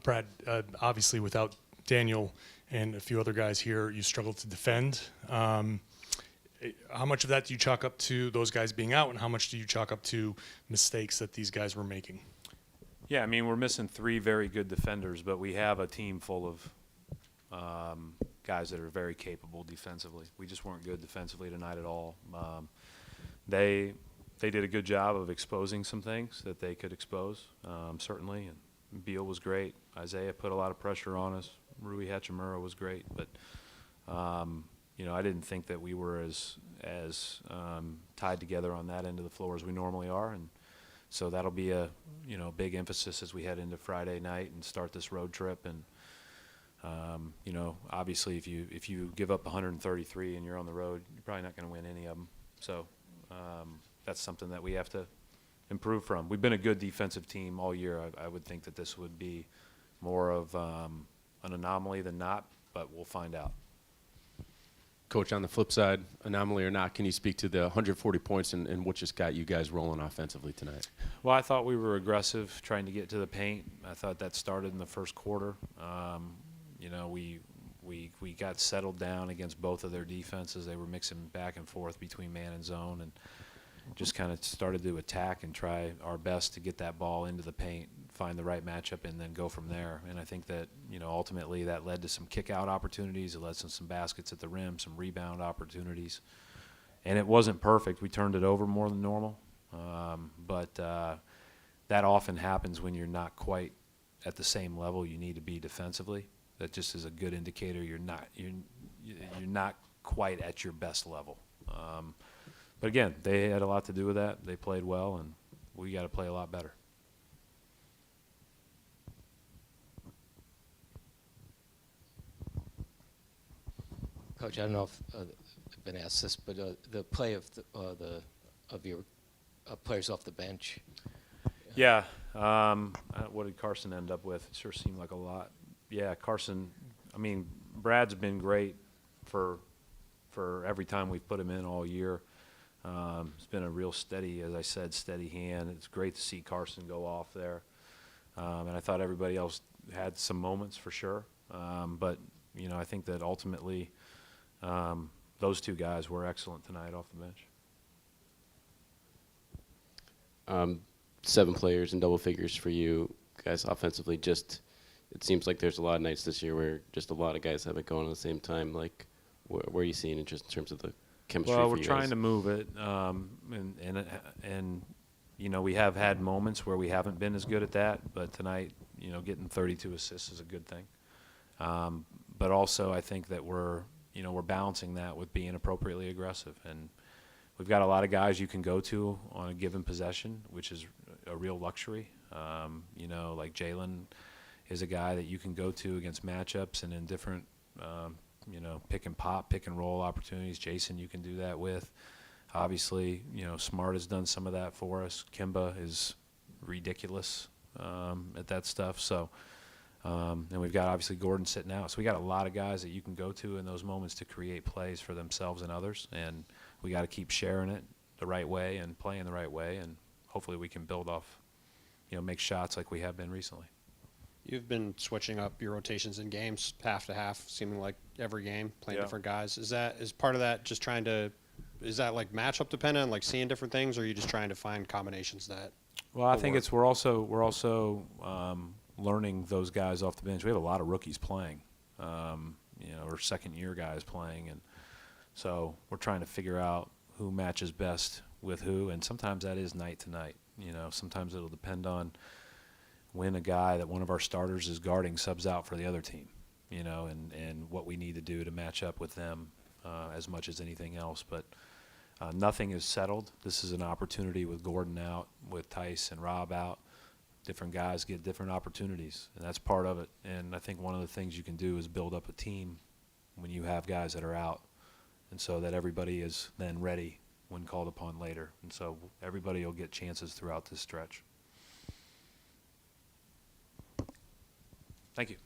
Brad, obviously without Daniel and a few other guys here, you struggled to defend. How much of that do you chalk up to those guys being out, and how much do you chalk up to mistakes that these guys were making? Yeah, I mean, we're missing 3 very good defenders, but we have a team full of guys that are very capable defensively. We just weren't good defensively tonight at all. They did a good job of exposing some things that they could expose, certainly. And Beal was great. Isaiah put a lot of pressure on us. Rui Hachimura was great, but I didn't think that we were as tied together on that end of the floor as we normally are, and so that'll be a big emphasis as we head into Friday night and start this road trip. And obviously, if you give up 133 and you're on the road, you're probably not going to win any of them. So that's something that we have to improve from. We've been a good defensive team all year. I would think that this would be more of an anomaly than not, but we'll find out. Coach, on the flip side, anomaly or not, can you speak to the 140 points and what just got you guys rolling offensively tonight? Well, I thought we were aggressive, trying to get to the paint. I thought that started in the first quarter. We got settled down against both of their defenses. They were mixing back and forth between man and zone, and just kind of started to attack and try our best to get that ball into the paint, find the right matchup, and then go from there. And I think that, ultimately that led to some kick-out opportunities. It led to some baskets at the rim, some rebound opportunities. And it wasn't perfect. We turned it over more than normal. But that often happens when you're not quite at the same level you need to be defensively. That just is a good indicator you're not quite at your best level. But again, they had a lot to do with that. They played well, and we got to play a lot better. Coach, I don't know if I've been asked this, but the play of your players off the bench. Yeah. What did Carson end up with? It sure seemed like a lot. Yeah, Carson. I mean, Brad's been great for every time we've put him in all year. It's been a real steady, as I said, steady hand. It's great to see Carson go off there. And I thought everybody else had some moments for sure. But, I think that ultimately those 2 guys were excellent tonight off the bench. 7 players in double figures for you guys offensively. It seems like there's a lot of nights this year where just a lot of guys have it going at the same time. Like, where are you seeing it just in terms of the chemistry? Well, for we're you trying guys? to move it, and we have had moments where we haven't been as good at that. But tonight, getting 32 assists is a good thing. But also, I think that we're balancing that with being appropriately aggressive, and we've got a lot of guys you can go to on a given possession, which is a real luxury. Like Jalen is a guy that you can go to against matchups and in different, pick and pop, pick and roll opportunities. Jason, you can do that with. Obviously, Smart has done some of that for us. Kimba is ridiculous at that stuff. So, and we've got obviously Gordon sitting out. So we got a lot of guys that you can go to in those moments to create plays for themselves and others. And we got to keep sharing it the right way and playing the right way. And hopefully we can build off, make shots like we have been recently. You've been switching up your rotations in games half to half, seeming like every game, playing different guys. Is part of that just trying to – is that like matchup dependent, like seeing different things, or are you just trying to find combinations that – Well, I think we're also learning those guys off the bench. We have a lot of rookies playing, or second-year guys playing, and so we're trying to figure out who matches best with who, and sometimes that is night to night. Sometimes it'll depend on when a guy that one of our starters is guarding subs out for the other team, and what we need to do to match up with them as much as anything else. But nothing is settled. This is an opportunity with Gordon out, with Tice and Rob out. Different guys get different opportunities, and that's part of it. And I think one of the things you can do is build up a team when you have guys that are out, and so that everybody is then ready when called upon later. And so everybody will get chances throughout this stretch. Thank you.